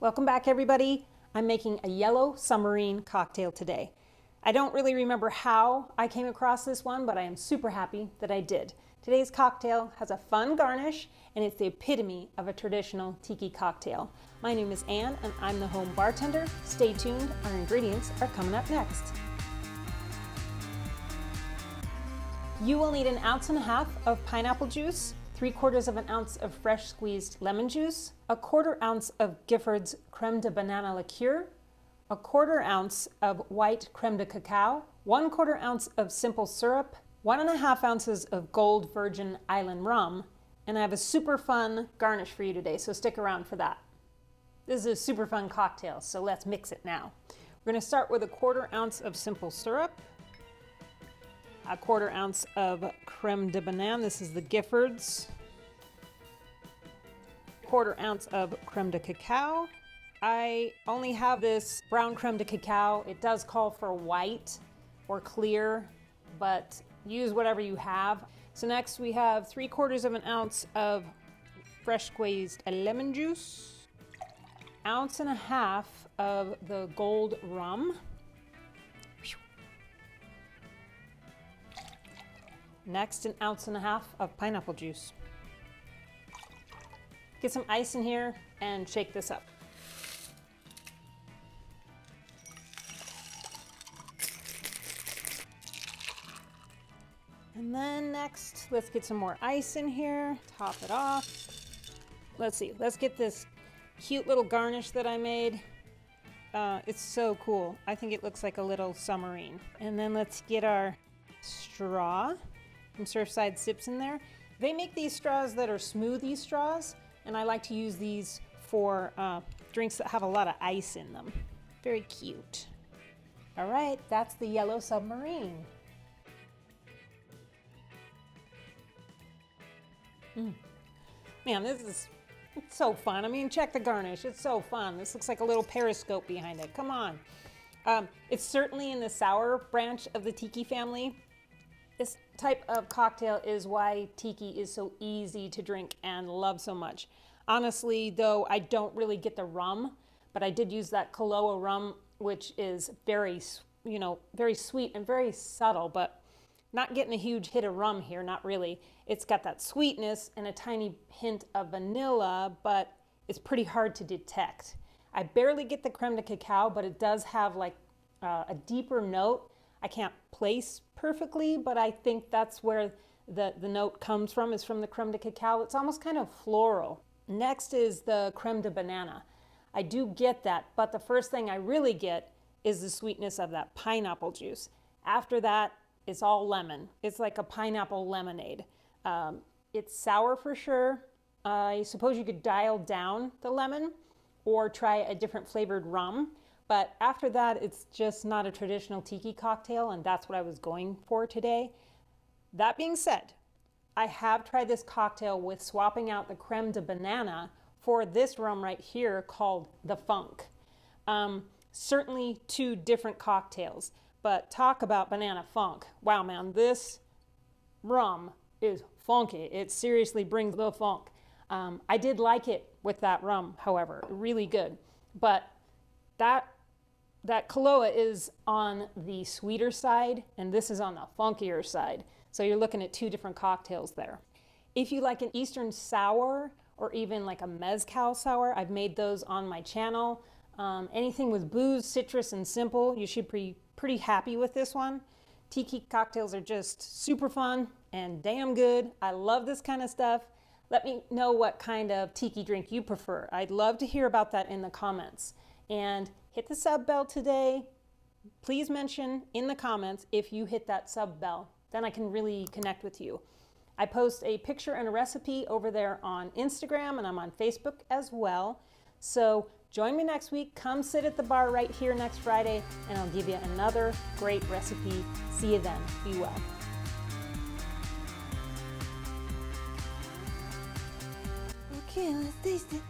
Welcome back, everybody. I'm making a yellow submarine cocktail today. I don't really remember how I came across this one, but I am super happy that I did. Today's cocktail has a fun garnish, and it's the epitome of a traditional tiki cocktail. My name is Anne, and I'm the home bartender. Stay tuned, our ingredients are coming up next. You will need 1.5 ounces of pineapple juice, 3/4 ounce of fresh squeezed lemon juice, 1/4 ounce of Gifford's Creme de Banana Liqueur, 1/4 ounce of white creme de cacao, 1/4 ounce of simple syrup, 1.5 ounces of Gold Virgin Island rum, and I have a super fun garnish for you today, so stick around for that. This is a super fun cocktail, so let's mix it now. We're going to start with 1/4 ounce of simple syrup, 1/4 ounce of creme de banane. This is the Gifford's. 1/4 ounce of creme de cacao. I only have this brown creme de cacao. It does call for white or clear, but use whatever you have. So next we have 3/4 ounce of fresh squeezed lemon juice, 1.5 ounces of the gold rum, next 1.5 ounces of pineapple juice. Get some ice in here and shake this up. And then next, let's get some more ice in here, top it off. Let's see, let's get this cute little garnish that I made. It's so cool. I think it looks like a little submarine. And then let's get our straw from Surfside Sips in there. They make these straws that are smoothie straws, and I like to use these for drinks that have a lot of ice in them. Very cute. All right, that's the yellow submarine. Man, it's so fun. I mean, check the garnish. It's so fun. This looks like a little periscope behind it. Come on. It's certainly in the sour branch of the tiki family. This type of cocktail is why tiki is so easy to drink and love so much. Honestly, though, I don't really get the rum, but I did use that Kahlua rum, which is very sweet and very subtle, but not getting a huge hit of rum here, not really. It's got that sweetness and a tiny hint of vanilla, but it's pretty hard to detect. I barely get the creme de cacao, but it does have like a deeper note. I can't place perfectly, but I think that's where the note comes from, is from the creme de cacao. It's almost kind of floral. Next is the creme de banana. I do get that, but the first thing I really get is the sweetness of that pineapple juice. After that, it's all lemon. It's like a pineapple lemonade. It's sour for sure. I suppose you could dial down the lemon or try a different flavored rum. But after that, it's just not a traditional tiki cocktail, and that's what I was going for today. That being said, I have tried this cocktail with swapping out the creme de banana for this rum right here called the Funk. Certainly two different cocktails, but talk about banana funk. Wow, man, this rum is funky. It seriously brings the funk. I did like it with that rum, however, really good. But that Kahlua is on the sweeter side, and this is on the funkier side. So you're looking at two different cocktails there. If you like an Eastern sour or even like a mezcal sour, I've made those on my channel. Anything with booze, citrus, and simple, you should be pretty happy with this one. Tiki cocktails are just super fun and damn good. I love this kind of stuff. Let me know what kind of tiki drink you prefer. I'd love to hear about that in the comments. And hit the sub bell today. Please mention in the comments if you hit that sub bell. Then I can really connect with you. I post a picture and a recipe over there on Instagram, and I'm on Facebook as well. So join me next week. Come sit at the bar right here next Friday, and I'll give you another great recipe. See you then. Be well. Okay, let's taste it.